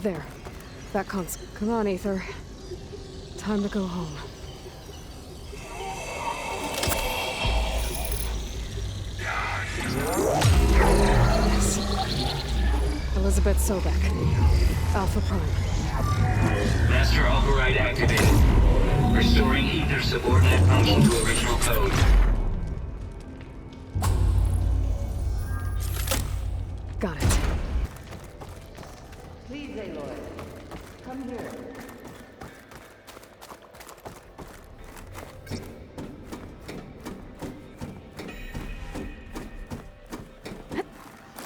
There. That cons- Come on, Aether. Time to go home. Yes. Elizabeth Sobek. Alpha Prime. Master override activated. Restoring Ether's subordinate function to original code. Got it. Please, Aloy. Come here.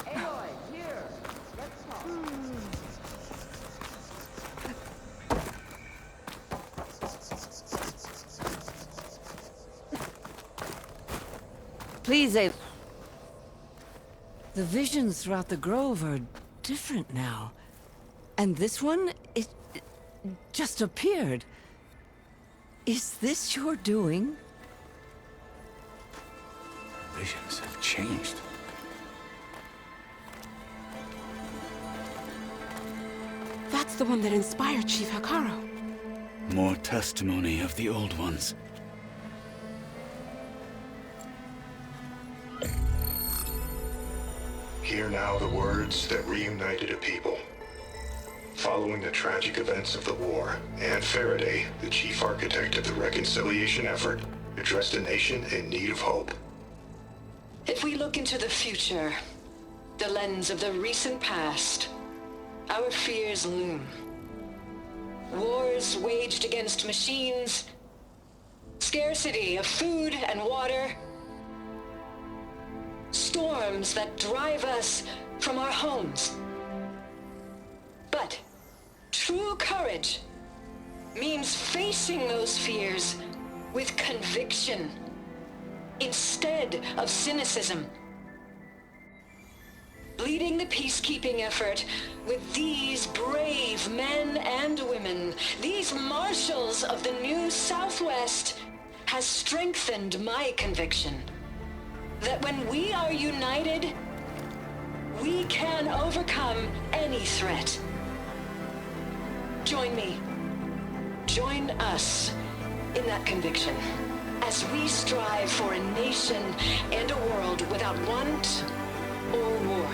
Aloy, here. Let's talk. Please, Aloy. The visions throughout the grove are different now. And this one, it just appeared. Is this your doing? Visions have changed. That's the one that inspired Chief Hikaru. More testimony of the old ones. Hear now the words that reunited a people. Following the tragic events of the war, Anne Faraday, the chief architect of the reconciliation effort, addressed a nation in need of hope. If we look into the future, the lens of the recent past, our fears loom. Wars waged against machines, scarcity of food and water, storms that drive us from our homes. But true courage means facing those fears with conviction instead of cynicism. Leading the peacekeeping effort with these brave men and women, these marshals of the new Southwest, has strengthened my conviction that when we are united, we can overcome any threat. Join me. Join us in that conviction as we strive for a nation and a world without want or war.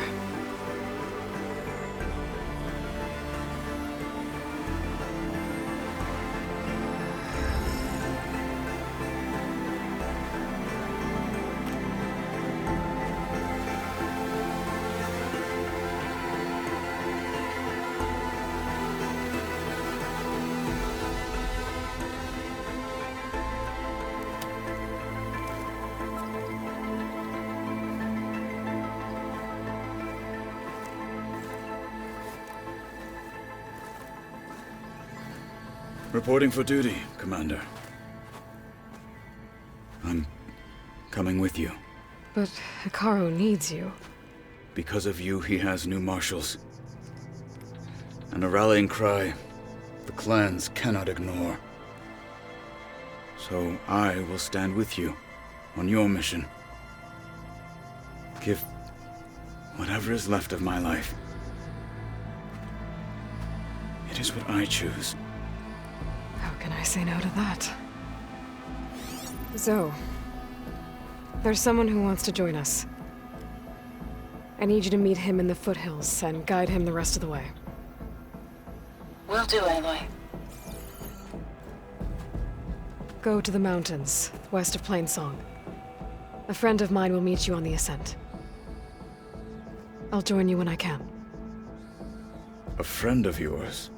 Reporting for duty, Commander. I'm coming with you. But Hikaru needs you. Because of you, he has new marshals. And a rallying cry the clans cannot ignore. So I will stand with you on your mission. Give whatever is left of my life. It is what I choose. How can I say no to that? Zoe, there's someone who wants to join us. I need you to meet him in the foothills and guide him the rest of the way. Will do, Aloy. Go to the mountains, west of Plainsong. A friend of mine will meet you on the ascent. I'll join you when I can. A friend of yours?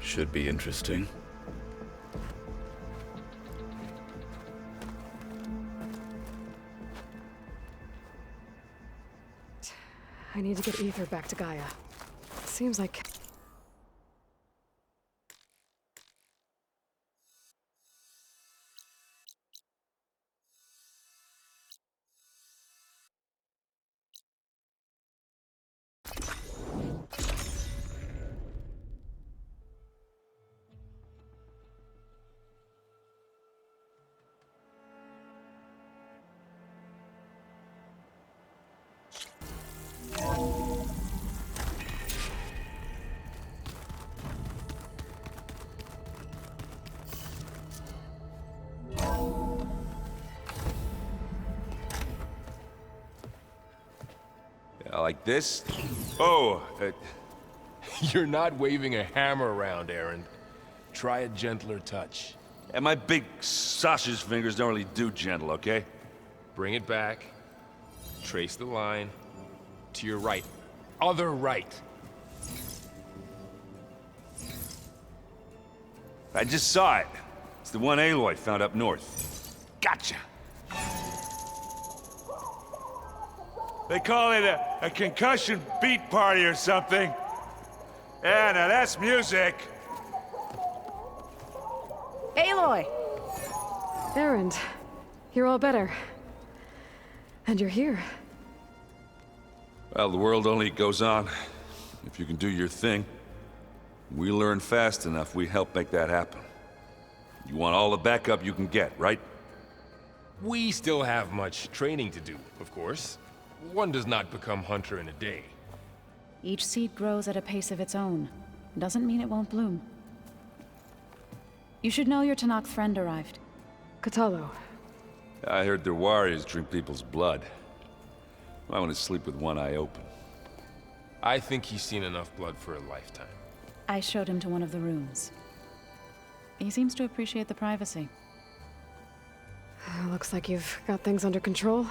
Should be interesting. I need to get Ether back to Gaia. Seems like... Like this? Oh, You're not waving a hammer around, Aaron. Try a gentler touch. and my big sausage fingers don't really do gentle, okay? Bring it back. Trace the line. To your right. Other right. I just saw it. It's the one Aloy found up north. Gotcha! They call it a concussion beat party or something. Yeah, now that's music. Aloy! Erend, you're all better. And you're here. Well, the world only goes on if you can do your thing. We learn fast enough, we help make that happen. You want all the backup you can get, right? We still have much training to do, of course. One does not become hunter in a day. Each seed grows at a pace of its own. Doesn't mean it won't bloom. You should know your Tanakh friend arrived. Katalo. I heard their warriors drink people's blood. I want to sleep with one eye open. I think he's seen enough blood for a lifetime. I showed him to one of the rooms. He seems to appreciate the privacy. Looks like you've got things under control.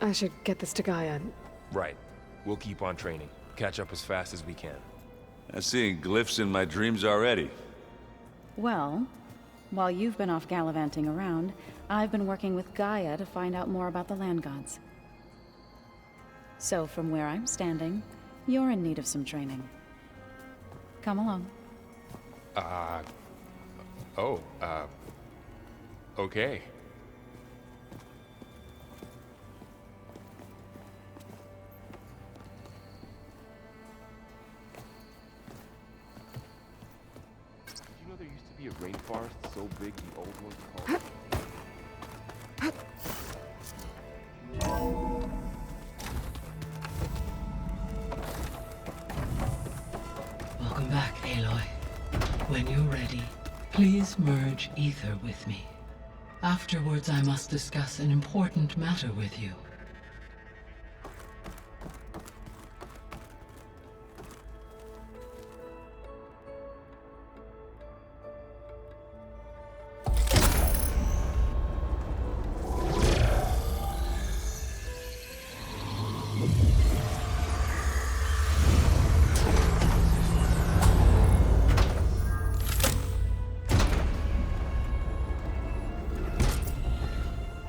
I should get this to Gaia. Right. We'll keep on training. Catch up as fast as we can. I'm seeing glyphs in my dreams already. Well, while you've been off gallivanting around, I've been working with Gaia to find out more about the land gods. So from where I'm standing, you're in need of some training. Come along. Okay. Did you know there used to be a rainforest so big the old ones called it? Welcome back, Aloy. When you're ready, please merge ether with me. Afterwards, I must discuss an important matter with you.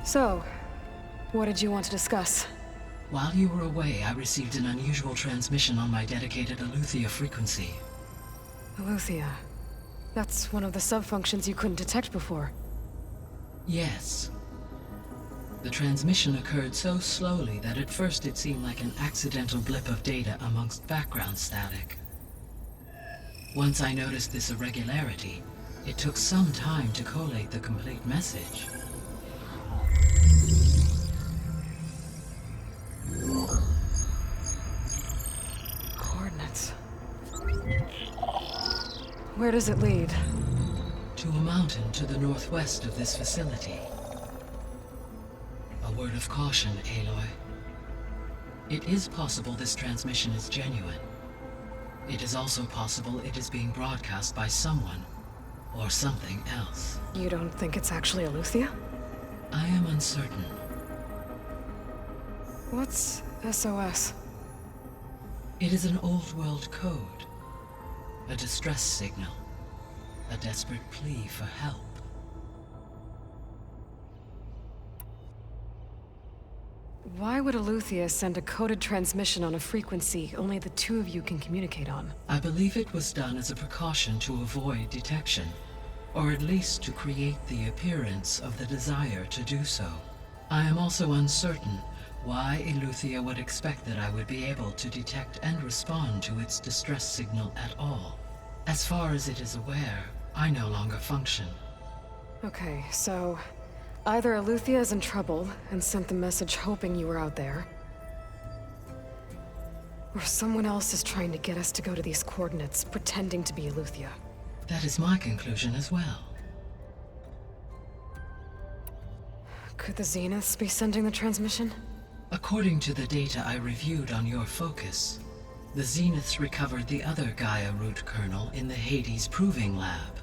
So, what did you want to discuss? While you were away, I received an unusual transmission on my dedicated Aletheia frequency. Aletheia. That's one of the sub-functions you couldn't detect before. Yes. The transmission occurred so slowly that at first it seemed like an accidental blip of data amongst background static. Once I noticed this irregularity, it took some time to collate the complete message. Coordinates. Where does it lead? To a mountain to the northwest of this facility. A word of caution, Aloy. It is possible this transmission is genuine. It is also possible it is being broadcast by someone or something else. You don't think it's actually Aletheia? I am uncertain. What's SOS? It is an old-world code. A distress signal. A desperate plea for help. Why would Aletheia send a coded transmission on a frequency only the two of you can communicate on? I believe it was done as a precaution to avoid detection, or at least to create the appearance of the desire to do so. I am also uncertain why Aletheia would expect that I would be able to detect and respond to its distress signal at all. As far as it is aware, I no longer function. Okay, so either Aletheia is in trouble and sent the message hoping you were out there, or someone else is trying to get us to go to these coordinates, pretending to be Aletheia. That is my conclusion as well. Could the Zeniths be sending the transmission? A According to the data I reviewed on your focus, the Zeniths recovered the other Gaia root kernel in the Hades Proving Lab.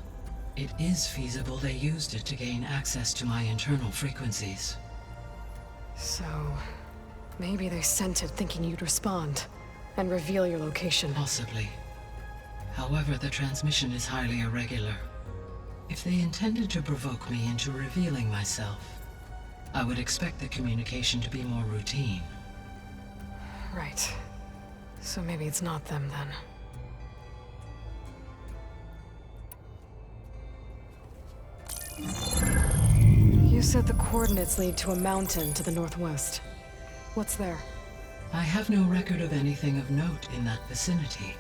It is feasible they used it to gain access to my internal frequencies. So, maybe they sent it thinking you'd respond and reveal your location. Possibly. However, the transmission is highly irregular. If they intended to provoke me into revealing myself, I would expect the communication to be more routine. Right. So maybe it's not them then. You said the coordinates lead to a mountain to the northwest. What's there? I have no record of anything of note in that vicinity.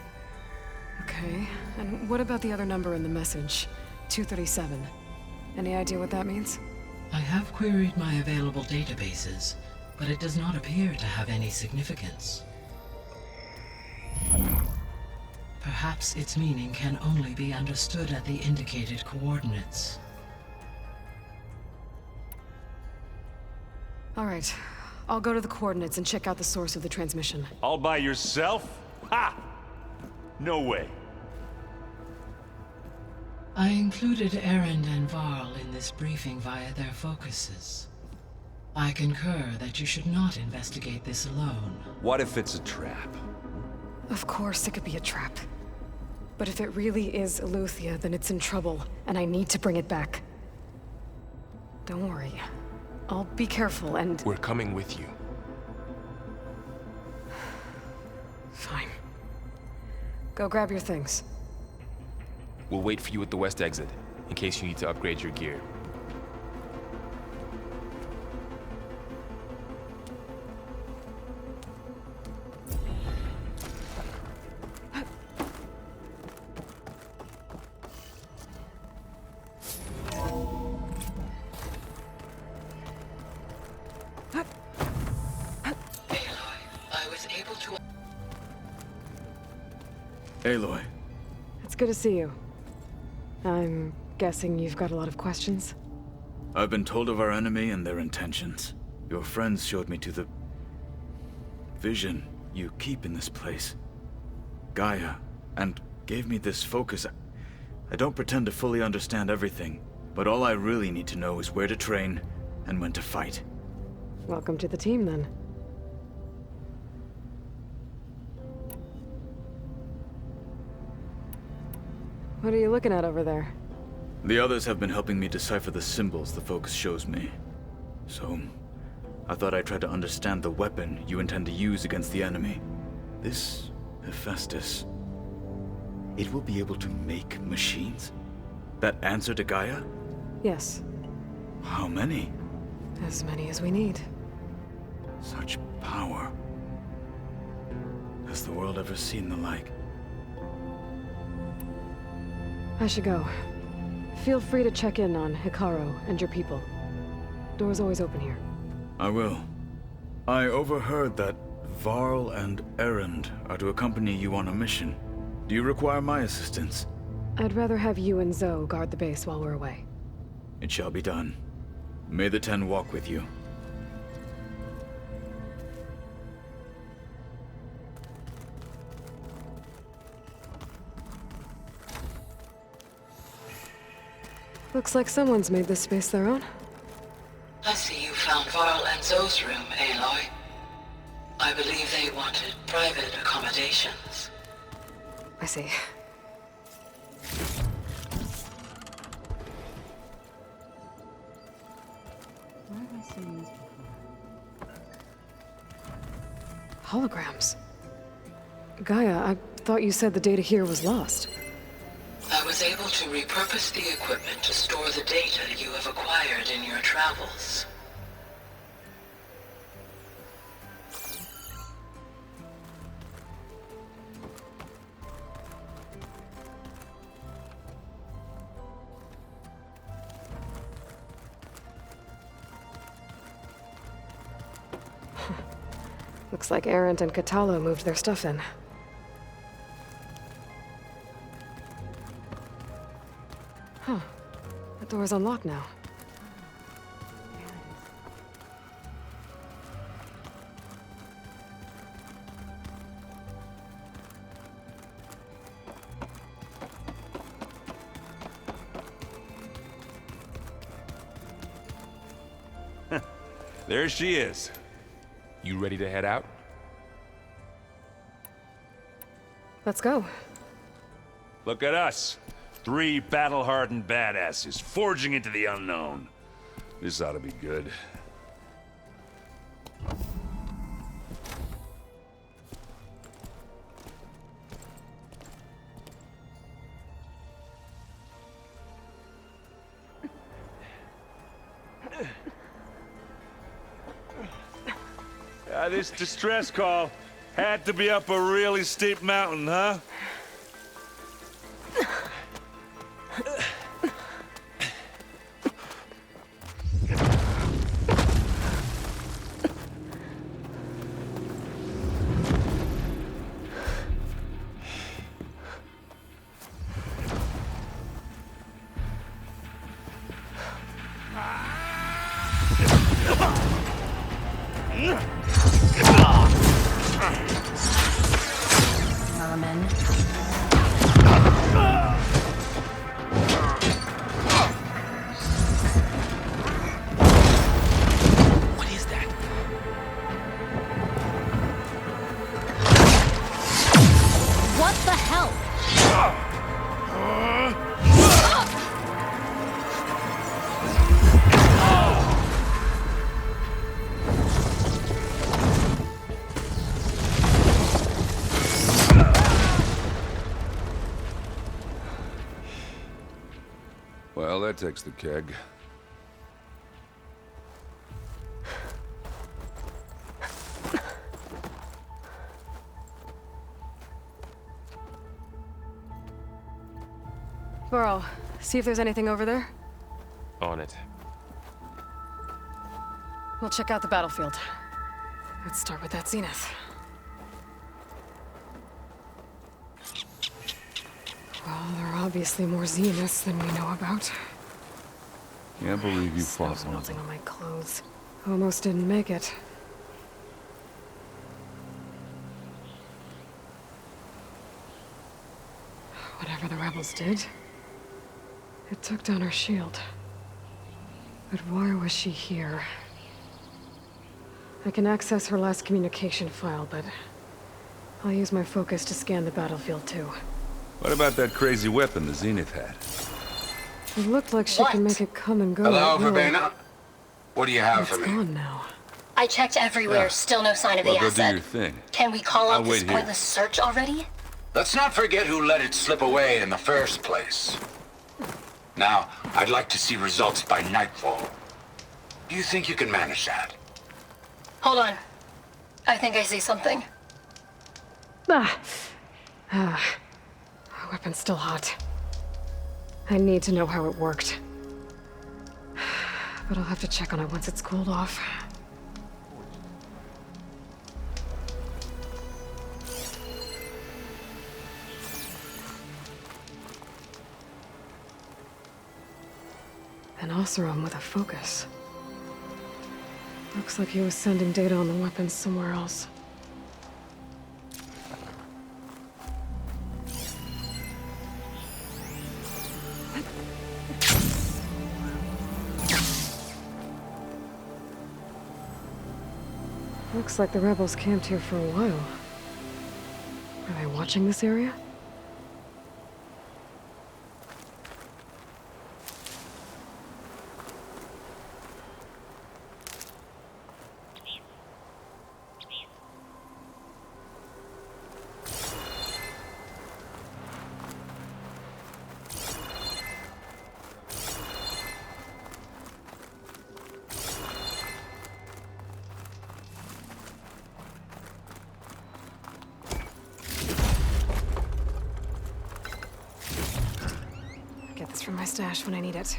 Okay, and what about the other number in the message? 237. Any idea what that means? I have queried my available databases, but it does not appear to have any significance. Perhaps its meaning can only be understood at the indicated coordinates. All right, I'll go to the coordinates and check out the source of the transmission. All by yourself? Ha! No way. I included Erend and Varl in this briefing via their focuses. I concur that you should not investigate this alone. What if it's a trap? Of course it could be a trap. But if it really is Eleuthia, then it's in trouble, and I need to bring it back. Don't worry. I'll be careful and... We're coming with you. Fine. Go grab your things. We'll wait for you at the west exit, in case you need to upgrade your gear. Aloy. It's good to see you. I'm guessing you've got a lot of questions? I've been told of our enemy and their intentions. Your friends showed me to the vision you keep in this place, Gaia, and gave me this focus. I don't pretend to fully understand everything, but all I really need to know is where to train and when to fight. Welcome to the team, then. What are you looking at over there? The others have been helping me decipher the symbols the focus shows me. So, I thought I'd try to understand the weapon you intend to use against the enemy. This Hephaestus, it will be able to make machines? That answer to Gaia? Yes. How many? As many as we need. Such power. Has the world ever seen the like? I should go. Feel free to check in on Hikaru and your people. Door's always open here. I will. I overheard that Varl and Erend are to accompany you on a mission. Do you require my assistance? I'd rather have you and Zoe guard the base while we're away. It shall be done. May the Ten walk with you. Looks like someone's made this space their own. I see you found Varl and Zoe's room, Aloy. I believe they wanted private accommodations. I see. Where have I seen this before? Holograms. Gaia, I thought you said the data here was lost. I was able to repurpose the equipment to store the data you have acquired in your travels. Looks like Erend and Katalo moved their stuff in. Huh. The door's unlocked now. There she is. You ready to head out? Let's go. Look at us. 3 battle-hardened badasses forging into the unknown. This ought to be good. This distress call had to be up a really steep mountain, huh? Well, that takes the keg. Burrow, see if there's anything over there. On it. We'll check out the battlefield. Let's start with that zenith. Well, there are obviously more zeniths than we know about. Can't believe you fought Snow's one of melting them. on my clothes. Almost didn't make it. Whatever the rebels did, it took down her shield. But why was she here? I can access her last communication file, but I'll use my focus to scan the battlefield too. What about that crazy weapon the Zenith had? It looked like she can make it come and go. Hello, at will. Verbena? What do you have for It's me? gone now. I checked everywhere, still no sign of the Well, go do asset. your thing. Can we call I'll out this wait here. pointless search already? Let's not forget who let it slip away in the first place. Now, I'd like to see results by nightfall. Do you think you can manage that? Hold on. I think I see something. Ah. Weapon's still hot. I need to know how it worked. But I'll have to check on it once it's cooled off. An Oseram with a focus. Looks like he was sending data on the weapons somewhere else. Looks like the rebels camped here for a while. Are they watching this area? Get this from my stash when I need it.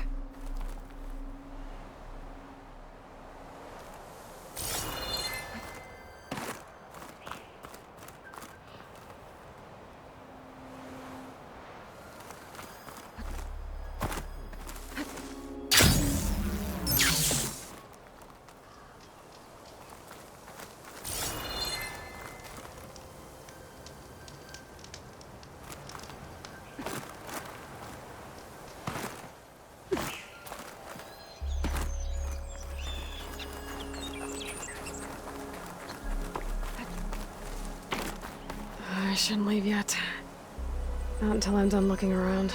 shouldn't leave yet. Not until I'm done looking around.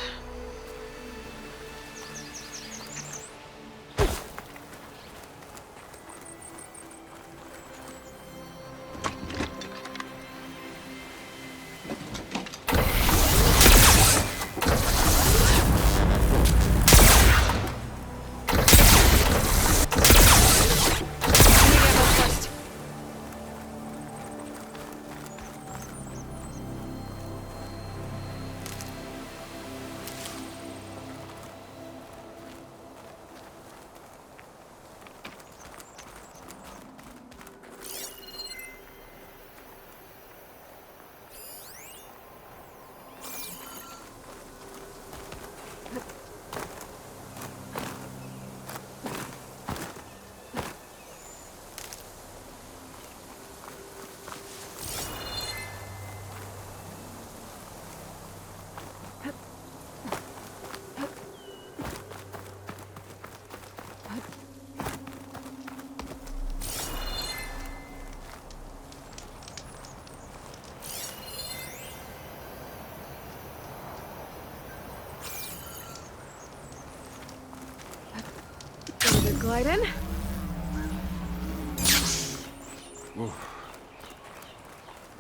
Glide in. Ooh.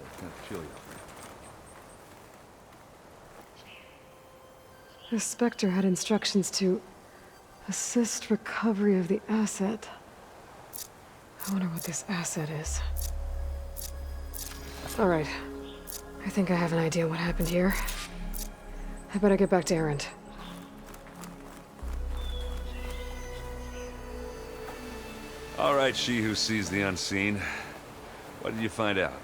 It's kind of chilly out there. The Spectre had instructions to assist recovery of the asset. I wonder what this asset is. All right. I think I have an idea what happened here. I better get back to Erend. All right, she who sees the unseen. What did you find out?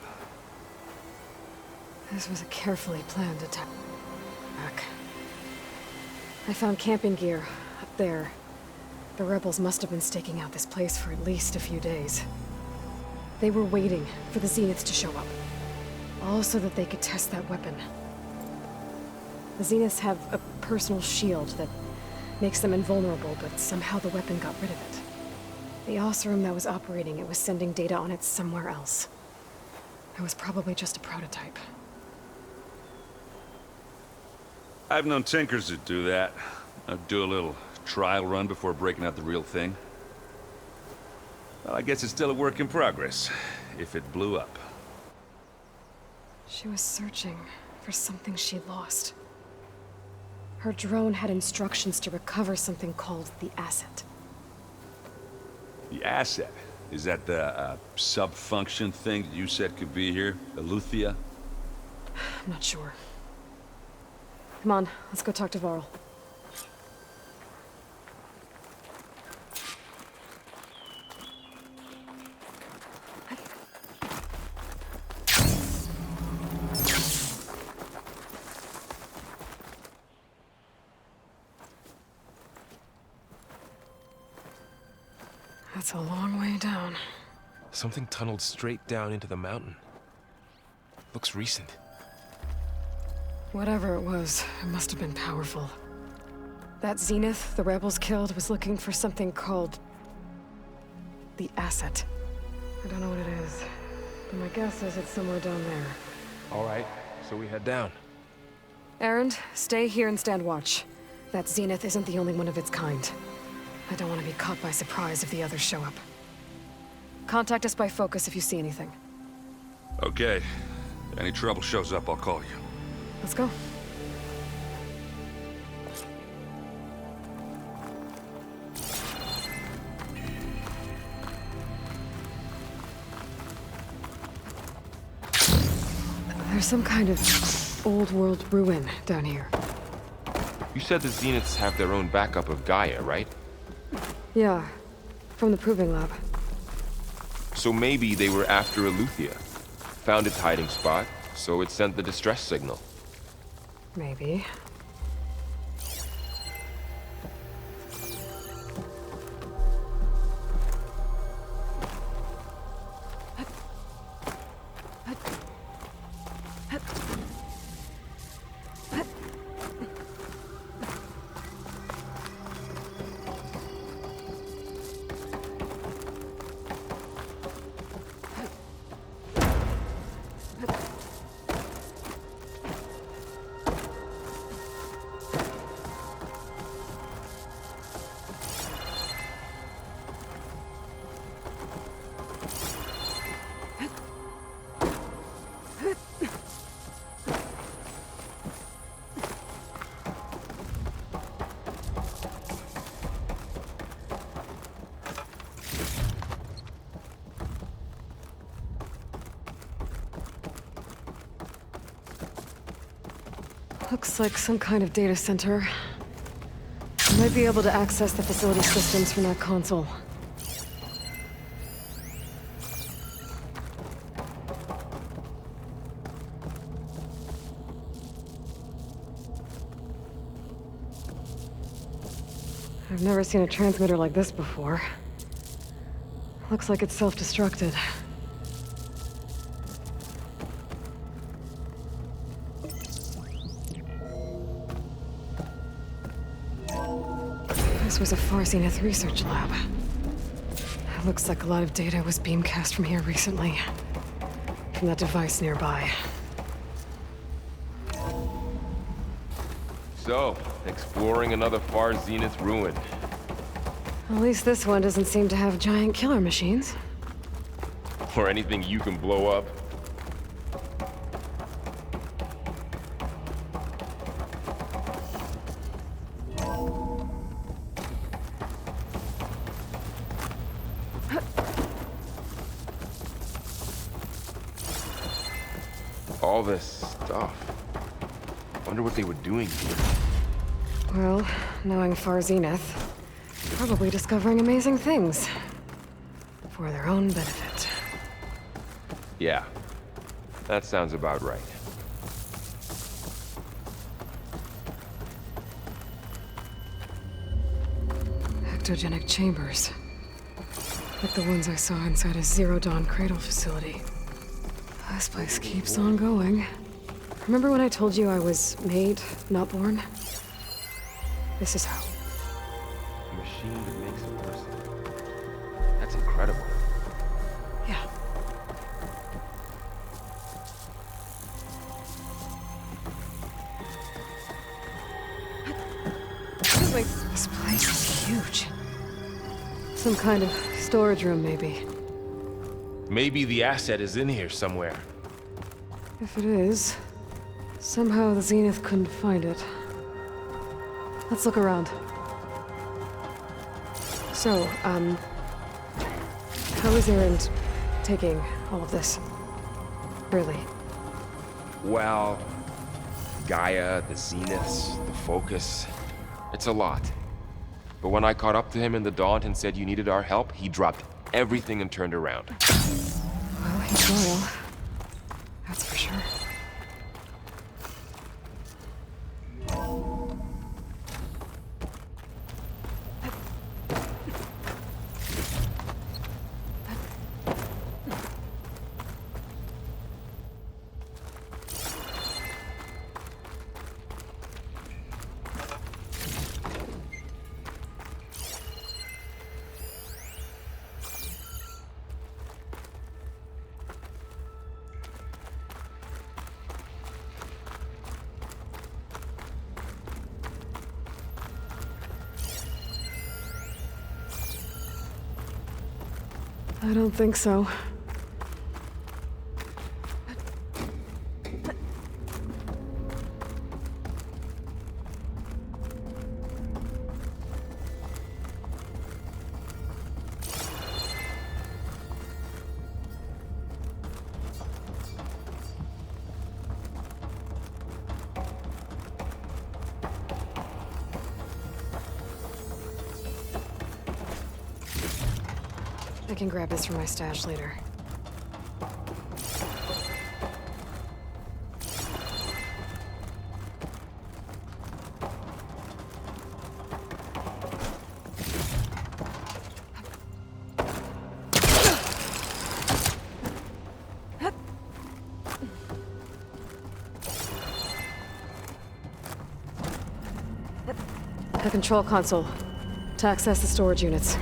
This was a carefully planned attack. I found camping gear up there. The rebels must have been staking out this place for at least a few days. They were waiting for the Zeniths to show up. All so that they could test that weapon. The Zeniths have a personal shield that makes them invulnerable, but somehow the weapon got rid of it. The Osram that was operating it was sending data on it somewhere else. It was probably just a prototype. I've known tinkers that do that. I'd do a little trial run before breaking out the real thing. Well, I guess it's still a work in progress, if it blew up. She was searching for something she lost. Her drone had instructions to recover something called the asset. The asset? Is that the sub-function thing that you said could be here? Eleuthia? I'm not sure. Come on, let's go talk to Varl. That's a long way down. Something tunneled straight down into the mountain. Looks recent. Whatever it was, it must have been powerful. That Zenith the rebels killed was looking for something called the asset. I don't know what it is, but my guess is it's somewhere down there. All right, so we head down. Erend, stay here and stand watch. That Zenith isn't the only one of its kind. I don't want to be caught by surprise if the others show up. Contact us by focus if you see anything. Okay. If any trouble shows up, I'll call you. Let's go. There's some kind of old-world ruin down here. You said the Zeniths have their own backup of Gaia, right? Yeah, from the Proving Lab. So maybe they were after Eleuthia. Found its hiding spot, so it sent the distress signal. Maybe. Looks like some kind of data center. I might be able to access the facility systems from that console. I've never seen a transmitter like this before. Looks like it's self-destructed. This was a Far Zenith research lab. It looks like a lot of data was beamcast from here recently. From that device nearby. So, exploring another Far Zenith ruin. At least this one doesn't seem to have giant killer machines. Or anything you can blow up. All this stuff. Wonder what they were doing here. Well, knowing Far Zenith, probably discovering amazing things. For their own benefit. Yeah, that sounds about right. Ectogenic chambers. Like the ones I saw inside a Zero Dawn cradle facility. This place keeps on going. Remember when I told you I was made, not born? This is how. A machine that makes a person. That's incredible. Yeah. This place is huge. Some kind of storage room, maybe. Maybe the asset is in here somewhere. If it is, somehow the Zenith couldn't find it. Let's look around. So, how is Erend taking all of this? Really? Well, Gaia, the Zeniths, the Focus. It's a lot. But when I caught up to him in the Daunt and said you needed our help, he dropped everything and turned around. Well, he's loyal. That's for sure. I don't think so. I can grab this from my stash later. The control console. To access the storage units.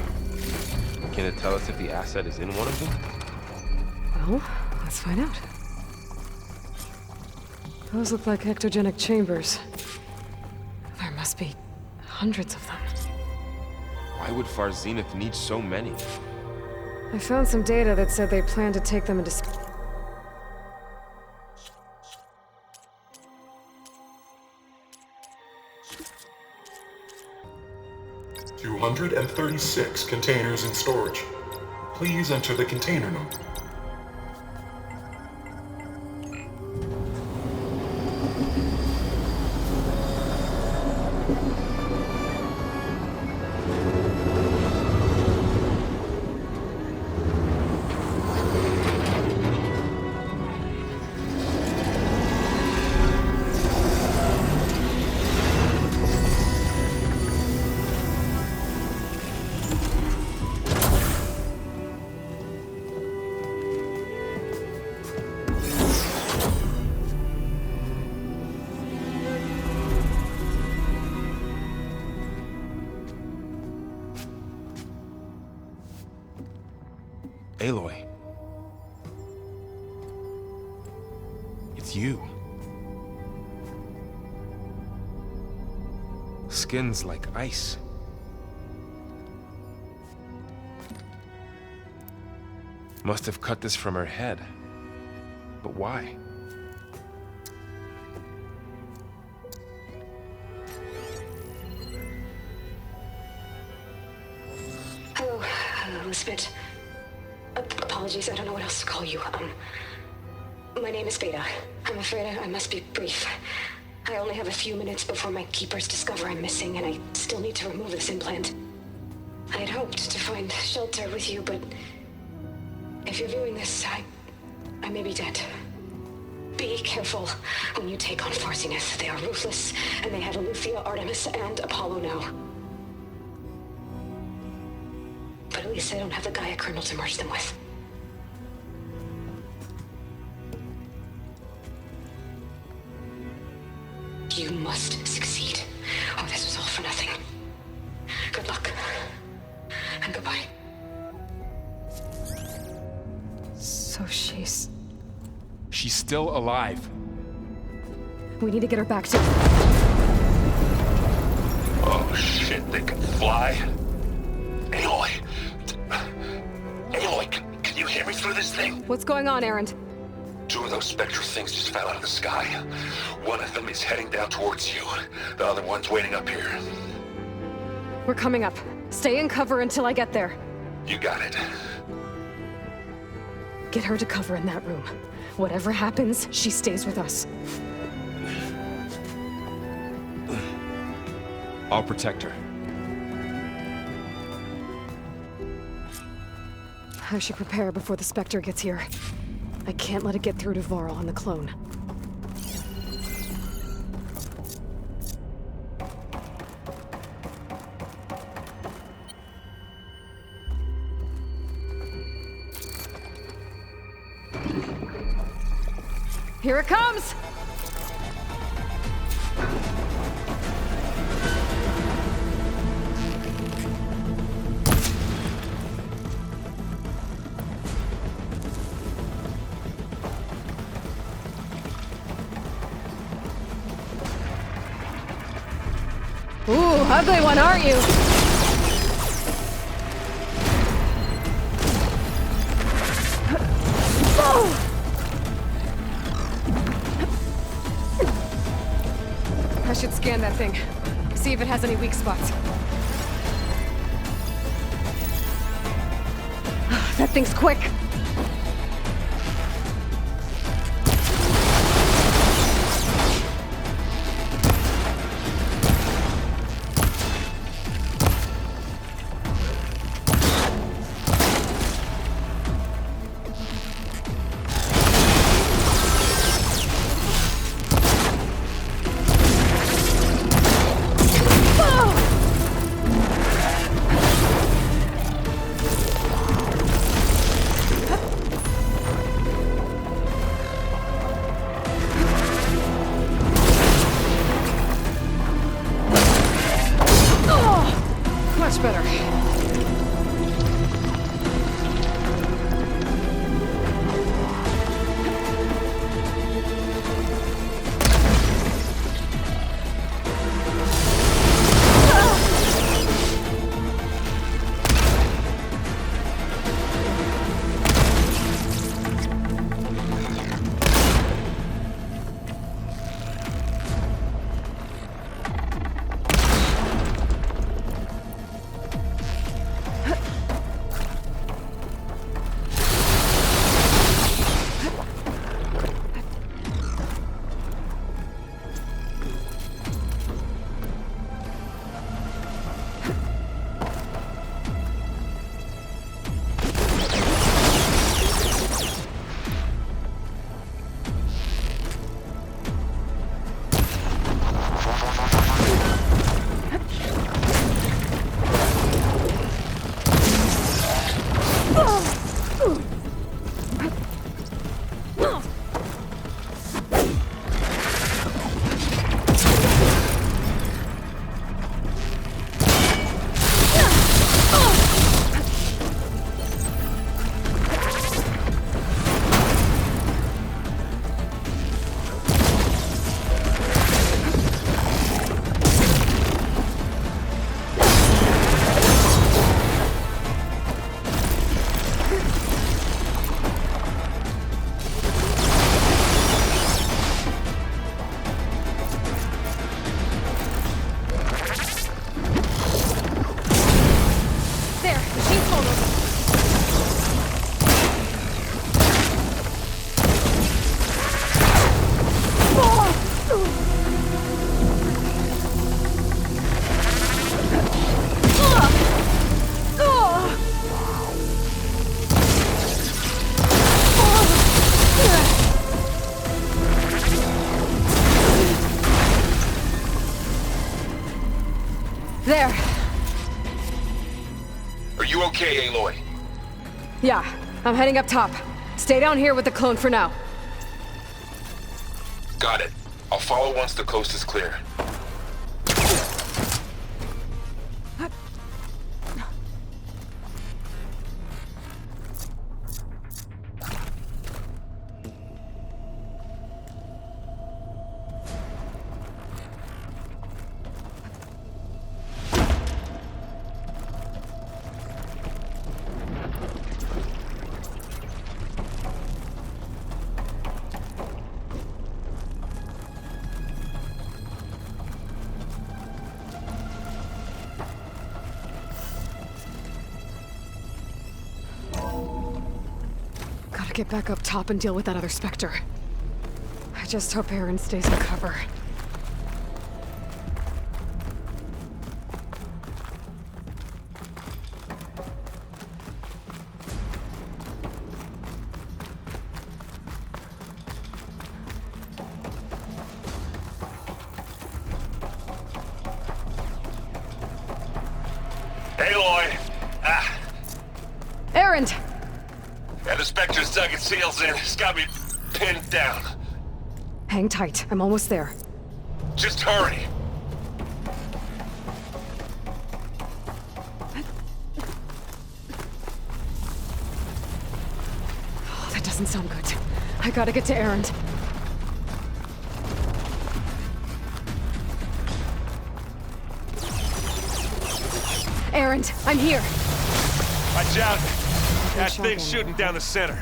Can it tell us if the asset is in one of them? Well, let's find out. Those look like ectogenic chambers. There must be hundreds of them. Why would Far Zenith need so many? I found some data that said they plan to take them into space. 236 containers in storage. Please enter the container number. Aloy. It's you. Skin's like ice. Must have cut this from her head. But why? Hello, Elizabeth. Apologies, I don't know what else to call you. My name is Beta. I'm afraid I must be brief. I only have a few minutes before my keepers discover I'm missing, and I still need to remove this implant. I had hoped to find shelter with you, but if you're viewing this, I may be dead. Be careful when you take on Farsiness. They are ruthless, and they have Eleuthia, Artemis, and Apollo now. But at least I don't have the Gaia kernel to merge them with. You must succeed, or this was all for nothing. Good luck, and goodbye. So she's still alive. We need to get her back to... Oh shit, they can fly? Aloy! Aloy, can you hear me through this thing? What's going on, Erend? 2 of those spectral things just fell out of the sky. One of them is heading down towards you. The other one's waiting up here. We're coming up. Stay in cover until I get there. You got it. Get her to cover in that room. Whatever happens, she stays with us. I'll protect her. I should prepare before the Spectre gets here. I can't let it get through to Varl on the clone. Here it comes! Ooh, ugly one, aren't you? I should scan that thing. See if it has any weak spots. That thing's quick. There. Are you okay, Aloy? Yeah, I'm heading up top. Stay down here with the clone for now. Got it. I'll follow once the coast is clear. Gotta get back up top and deal with that other Spectre. I just hope Aaron stays in cover. Aloy! Aaron! Yeah, the Spectre's dug its heels in. It's got me pinned down. Hang tight. I'm almost there. Just hurry. Oh, that doesn't sound good. I gotta get to Aaron. Aaron, I'm here. Watch out. That thing's shooting down the center.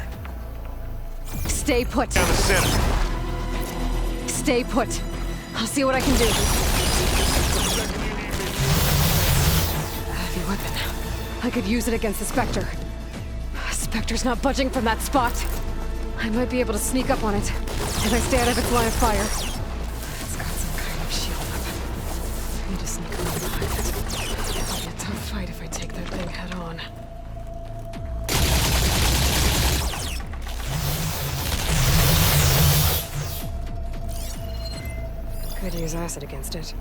Stay put. Down the center. Stay put. I'll see what I can do. A heavy weapon. I could use it against the Spectre. Spectre's not budging from that spot. I might be able to sneak up on it if I stay out of its line of fire. It's got some kind of shield weapon. I need to sneak around behind it. It'll be a tough fight if I take that thing head on. Could use acid against it.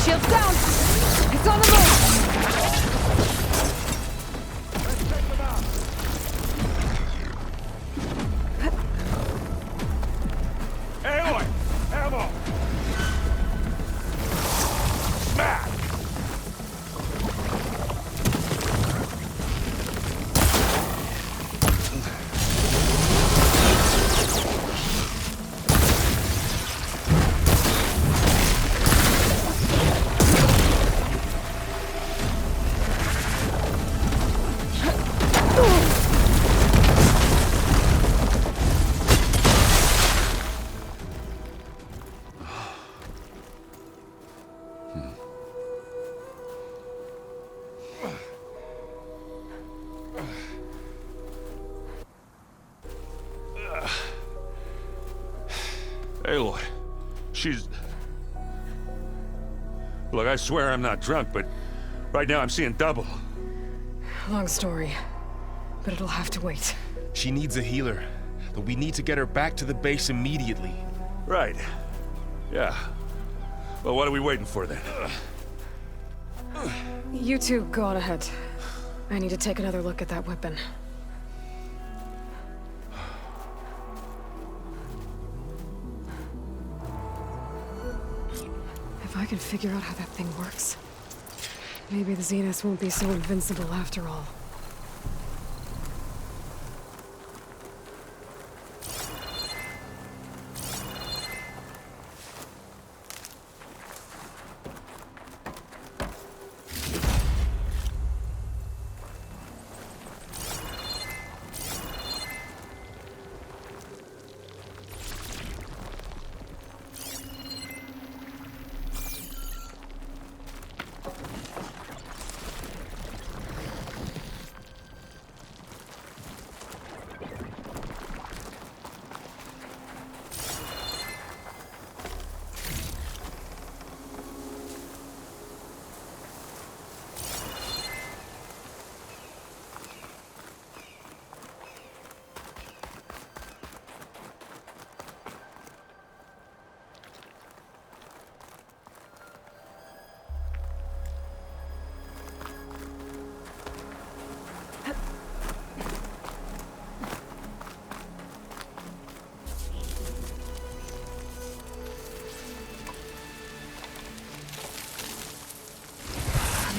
Shield's down! It's on the move! Aloy! Ammo! Smack! Aloy, she's... Look, I swear I'm not drunk, but right now I'm seeing double. Long story, but it'll have to wait. She needs a healer, but we need to get her back to the base immediately. Right. Yeah. Well, what are we waiting for then? You two go on ahead. I need to take another look at that weapon. If I can figure out how that thing works, maybe the Zeniths won't be so invincible after all.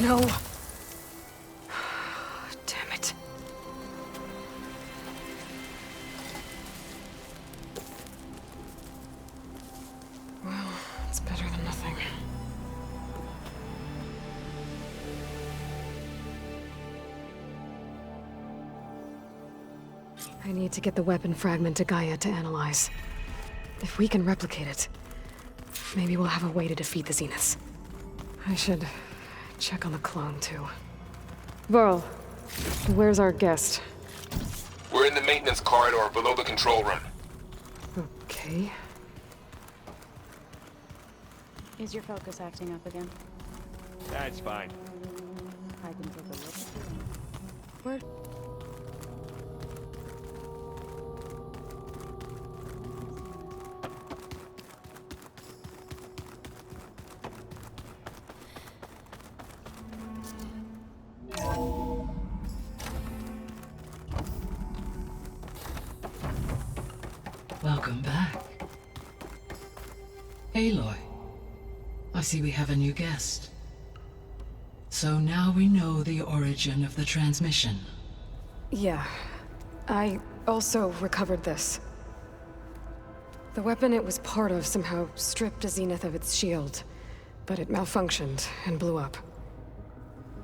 no. Damn it. Well, it's better than nothing. I need to get the weapon fragment to Gaia to analyze. If we can replicate it, maybe we'll have a way to defeat the Zeniths. I should check on the clone, too. Varl, where's our guest? We're in the maintenance corridor below the control room. Okay. Is your focus acting up again? That's fine. I can take a look at you. Where? Welcome back. Aloy, I see we have a new guest. So now we know the origin of the transmission. Yeah. I also recovered this. The weapon it was part of somehow stripped a Zenith of its shield, but it malfunctioned and blew up.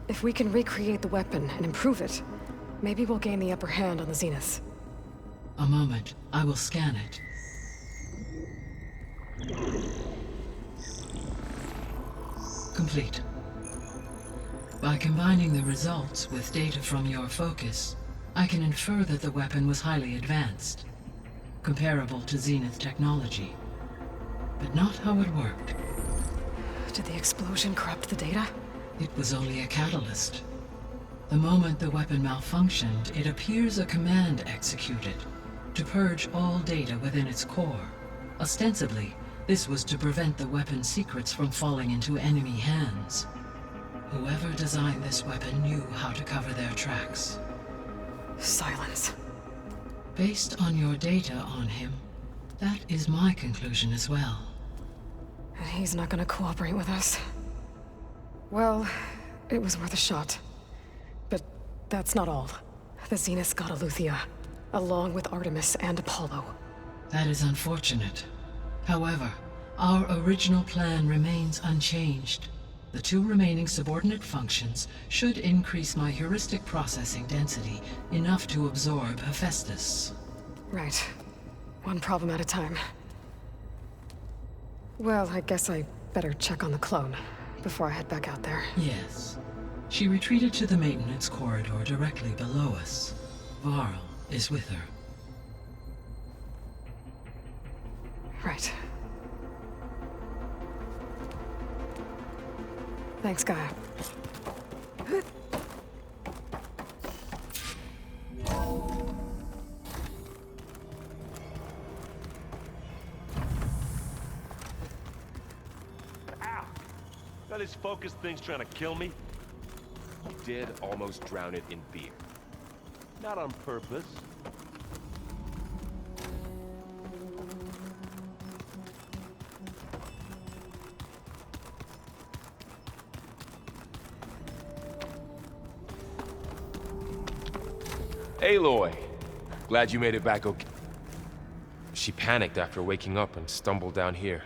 If we can recreate the weapon and improve it, maybe we'll gain the upper hand on the Zeniths. A moment, I will scan it. Complete. By combining the results with data from your focus, I can infer that the weapon was highly advanced, comparable to Zenith technology, but not how it worked. Did the explosion corrupt the data? It was only a catalyst. The moment the weapon malfunctioned, it appears a command executed to purge all data within its core. Ostensibly, this was to prevent the weapon's secrets from falling into enemy hands. Whoever designed this weapon knew how to cover their tracks. Silence. Based on your data on him, that is my conclusion as well. And he's not gonna cooperate with us. Well, it was worth a shot. But that's not all. The Zeniths got Eleuthia, along with Artemis and Apollo. That is unfortunate. However, our original plan remains unchanged. The two remaining subordinate functions should increase my heuristic processing density enough to absorb Hephaestus. Right. One problem at a time. Well, I guess I better check on the clone before I head back out there. Yes. She retreated to the maintenance corridor directly below us. Varl is with her. Right. Thanks, Gaia. Ow! Now this focus thing's trying to kill me? You did almost drown it in beer. Not on purpose. Aloy! Glad you made it back okay. She panicked after waking up and stumbled down here.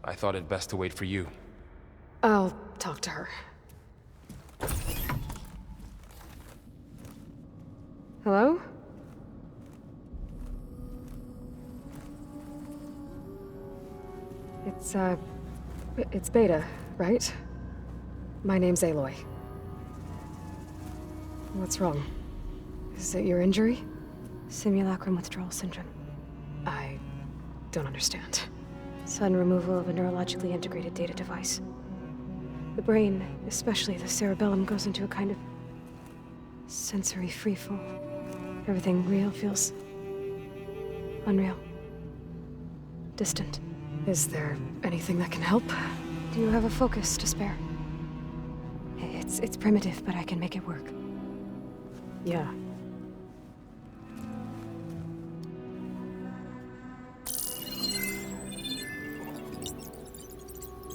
I thought it best to wait for you. I'll talk to her. Hello? It's Beta, right? My name's Aloy. What's wrong? Is it your injury? Simulacrum withdrawal syndrome. I don't understand. Sudden removal of a neurologically integrated data device. The brain, especially the cerebellum, goes into a kind of sensory freefall. Everything real feels unreal. Distant. Is there anything that can help? Do you have a focus to spare? It's primitive, but I can make it work. Yeah.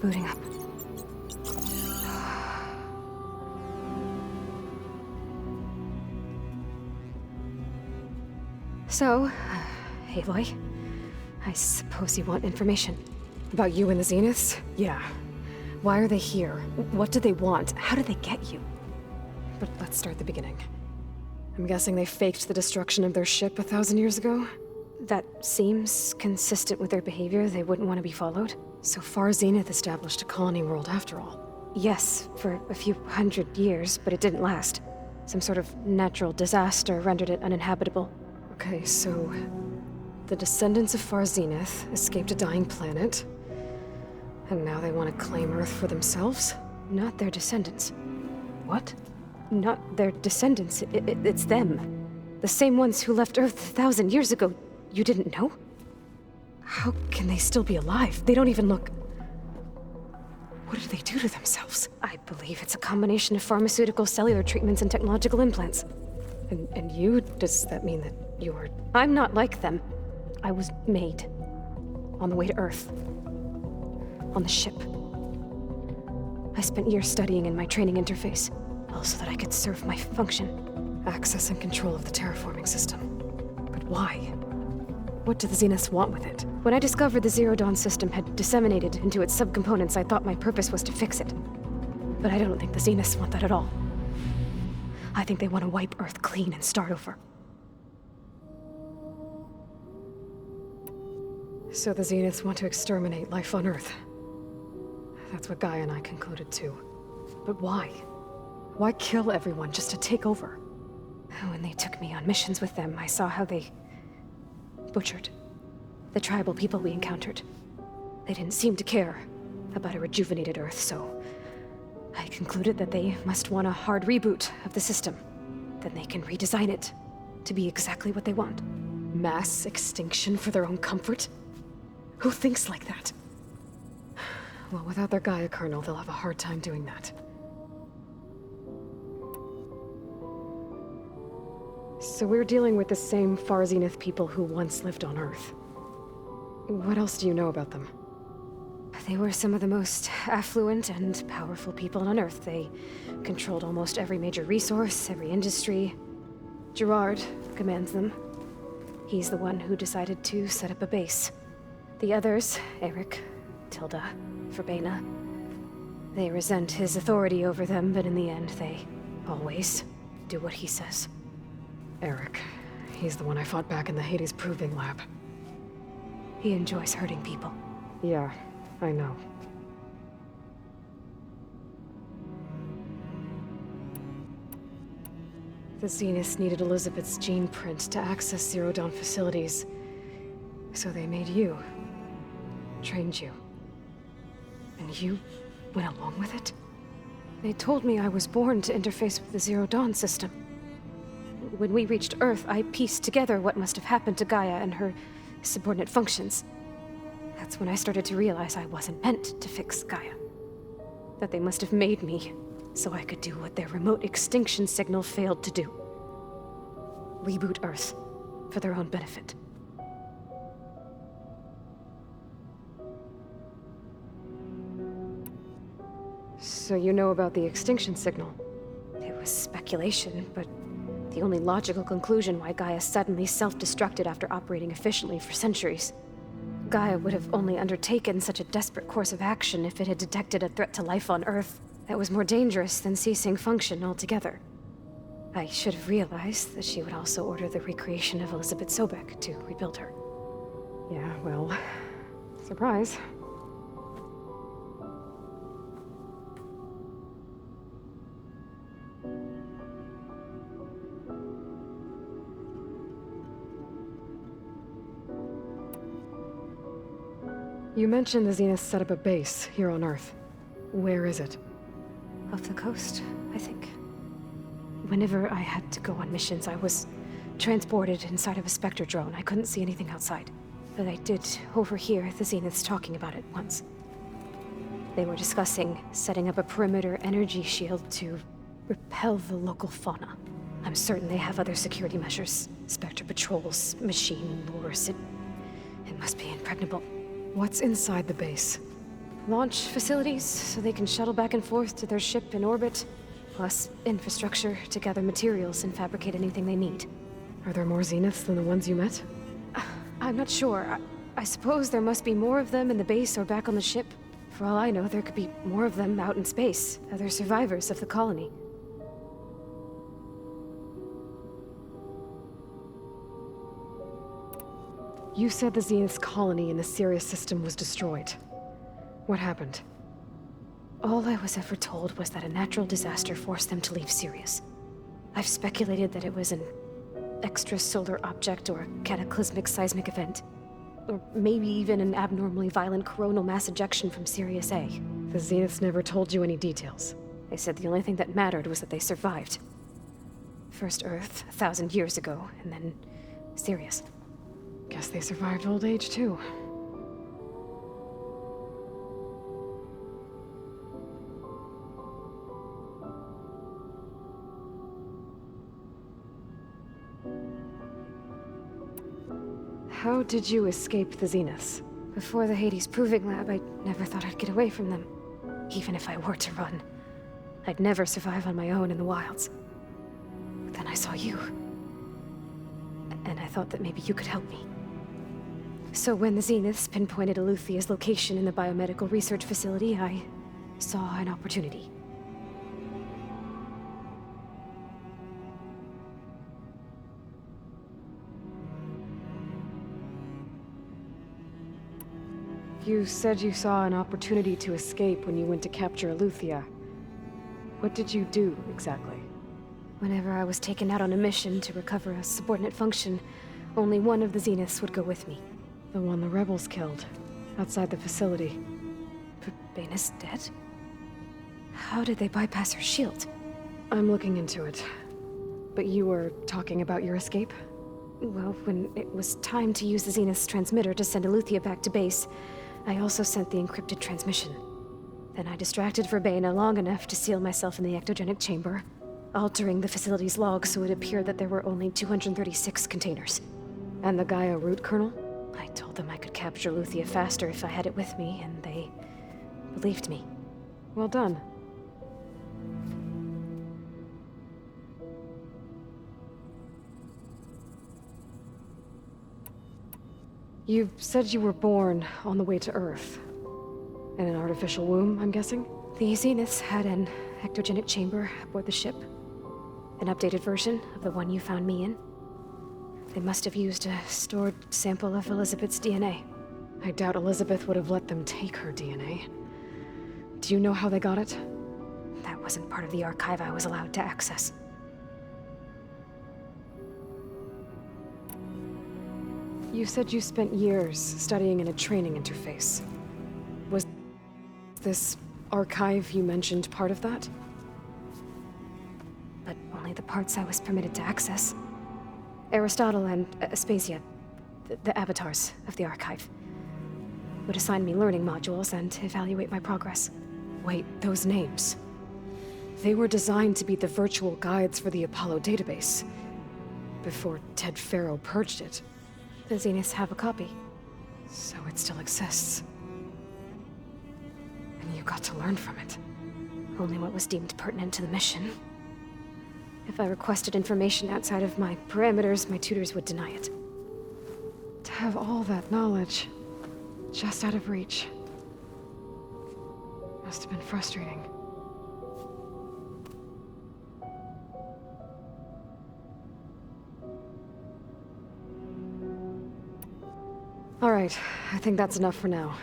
Booting up. So, Aloy, I suppose you want information. About you and the Zeniths? Yeah. Why are they here? What do they want? How did they get you? But let's start at the beginning. I'm guessing they faked the destruction of their ship 1,000 years ago? That seems consistent with their behavior. They wouldn't want to be followed. So far, Zenith established a colony world after all. Yes, for a few hundred years, but it didn't last. Some sort of natural disaster rendered it uninhabitable. Okay, so the descendants of Far Zenith escaped a dying planet, and now they want to claim Earth for themselves? Not their descendants. What? Not their descendants. It's them. The same ones who left Earth 1,000 years ago. You didn't know? How can they still be alive? They don't even look... What did they do to themselves? I believe it's a combination of pharmaceutical, cellular treatments, and technological implants. And you? Does that mean that you're... I'm not like them. I was made. On the way to Earth. On the ship. I spent years studying in my training interface, all so that I could serve my function. Access and control of the terraforming system. But why? What do the Zeniths want with it? When I discovered the Zero Dawn system had disseminated into its subcomponents, I thought my purpose was to fix it. But I don't think the Zeniths want that at all. I think they want to wipe Earth clean and start over. So the Zeniths want to exterminate life on Earth. That's what Gaia and I concluded too. But why? Why kill everyone just to take over? When they took me on missions with them, I saw how they butchered the tribal people we encountered. They didn't seem to care about a rejuvenated Earth, so I concluded that they must want a hard reboot of the system. Then they can redesign it to be exactly what they want. Mass extinction for their own comfort? Who thinks like that? Well, without their Gaia kernel, they'll have a hard time doing that. So we're dealing with the same Far Zenith people who once lived on Earth. What else do you know about them? They were some of the most affluent and powerful people on Earth. They controlled almost every major resource, every industry. Gerard commands them. He's the one who decided to set up a base. The others, Eric, Tilda, Verbena, they resent his authority over them, but in the end, they always do what he says. Eric. He's the one I fought back in the Hades Proving Lab. He enjoys hurting people. Yeah, I know. The Zeniths needed Elizabeth's gene print to access Zero Dawn facilities. So they made you. Trained you. And you went along with it? They told me I was born to interface with the Zero Dawn system. When we reached Earth, I pieced together what must have happened to Gaia and her subordinate functions. That's when I started to realize I wasn't meant to fix Gaia. That they must have made me so I could do what their remote extinction signal failed to do. Reboot Earth for their own benefit. So you know about the extinction signal? It was speculation, but the only logical conclusion why Gaia suddenly self-destructed after operating efficiently for centuries. Gaia would have only undertaken such a desperate course of action if it had detected a threat to life on Earth that was more dangerous than ceasing function altogether. I should have realized that she would also order the recreation of Elizabeth Sobek to rebuild her. Yeah, well, surprise. You mentioned the Zeniths set up a base here on Earth. Where is it? Off the coast, I think. Whenever I had to go on missions, I was transported inside of a Spectre drone. I couldn't see anything outside. But I did overhear the Zeniths talking about it once. They were discussing setting up a perimeter energy shield to repel the local fauna. I'm certain they have other security measures. Spectre patrols, machine lures. It must be impregnable. What's inside the base? Launch facilities, so they can shuttle back and forth to their ship in orbit. Plus infrastructure to gather materials and fabricate anything they need. Are there more Zeniths than the ones you met? I'm not sure. I suppose there must be more of them in the base or back on the ship. For all I know, there could be more of them out in space, other survivors of the colony. You said the Zenith's colony in the Sirius system was destroyed. What happened? All I was ever told was that a natural disaster forced them to leave Sirius. I've speculated that it was an extrasolar object or a cataclysmic seismic event. Or maybe even an abnormally violent coronal mass ejection from Sirius A. The Zeniths never told you any details. They said the only thing that mattered was that they survived. First Earth, 1,000 years ago, and then Sirius. Guess they survived old age, too. How did you escape the Zeniths? Before the Hades Proving Lab, I never thought I'd get away from them. Even if I were to run. I'd never survive on my own in the wilds. But then I saw you. And I thought that maybe you could help me. So when the Zeniths pinpointed Eluthia's location in the biomedical research facility, I saw an opportunity. You said you saw an opportunity to escape when you went to capture Eluthia. What did you do, exactly? Whenever I was taken out on a mission to recover a subordinate function, only one of the Zeniths would go with me. The one the rebels killed, outside the facility. Baina's dead? How did they bypass her shield? I'm looking into it. But you were talking about your escape? Well, when it was time to use the Zenith's transmitter to send Eluthia back to base, I also sent the encrypted transmission. Then I distracted Verbena long enough to seal myself in the ectogenic chamber, altering the facility's log so it appeared that there were only 236 containers. And the Gaia root kernel? I told them I could capture Eluthia faster if I had it with me, and they believed me. Well done. You said you were born on the way to Earth. In an artificial womb, I'm guessing? The Zeniths had an ectogenic chamber aboard the ship. An updated version of the one you found me in. They must have used a stored sample of Elizabeth's DNA. I doubt Elizabeth would have let them take her DNA. Do you know how they got it? That wasn't part of the archive I was allowed to access. You said you spent years studying in a training interface. Was this archive you mentioned part of that? But only the parts I was permitted to access. Aristotle and Aspasia, the avatars of the archive, would assign me learning modules and evaluate my progress. Wait, those names. They were designed to be the virtual guides for the Apollo database, before Ted Faro purged it. The Zeniths have a copy. So it still exists. And you got to learn from it. Only what was deemed pertinent to the mission. If I requested information outside of my parameters, my tutors would deny it. To have all that knowledge, just out of reach, must have been frustrating. All right, I think that's enough for now.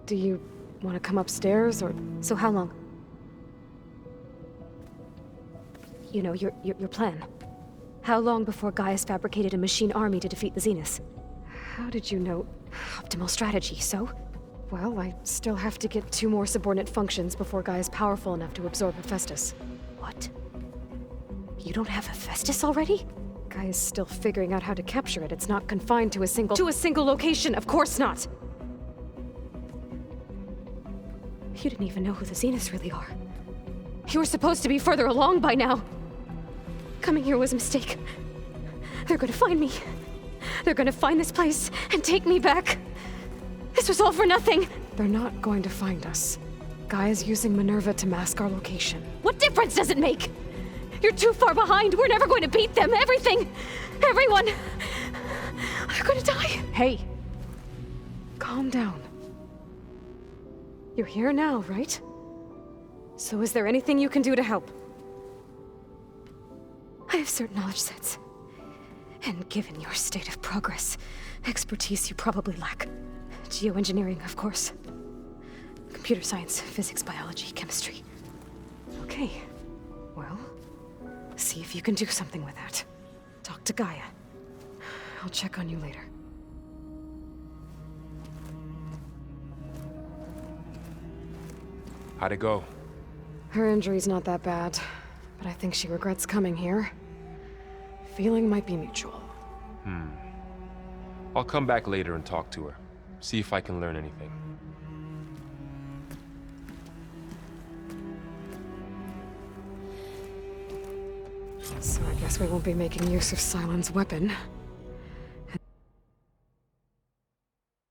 Do you want to come upstairs, or... So how long? You know, your plan. How long before Gaia's fabricated a machine army to defeat the Zeniths? How did you know? Optimal strategy, so? Well, I still have to get 2 more subordinate functions before Gaia's powerful enough to absorb Hephaestus. What? You don't have Hephaestus already? Gaia's still figuring out how to capture it. It's not confined to a single... To a single location, of course not! You didn't even know who the Zeniths really are. You were supposed to be further along by now! Coming here was a mistake. They're gonna find me. They're gonna find this place and take me back. This was all for nothing! They're not going to find us. Gaia's using Minerva to mask our location. What difference does it make? You're too far behind. We're never going to beat them. Everything... Everyone! I'm gonna die! Hey! Calm down. You're here now, right? So is there anything you can do to help? I have certain knowledge sets. And given your state of progress, expertise you probably lack. Geoengineering, of course. Computer science, physics, biology, chemistry. Okay. Well, see if you can do something with that. Talk to Gaia. I'll check on you later. How'd it go? Her injury's not that bad, but I think she regrets coming here. Feeling might be mutual. I'll come back later and talk to her. See if I can learn anything. So I guess we won't be making use of Cylon's weapon.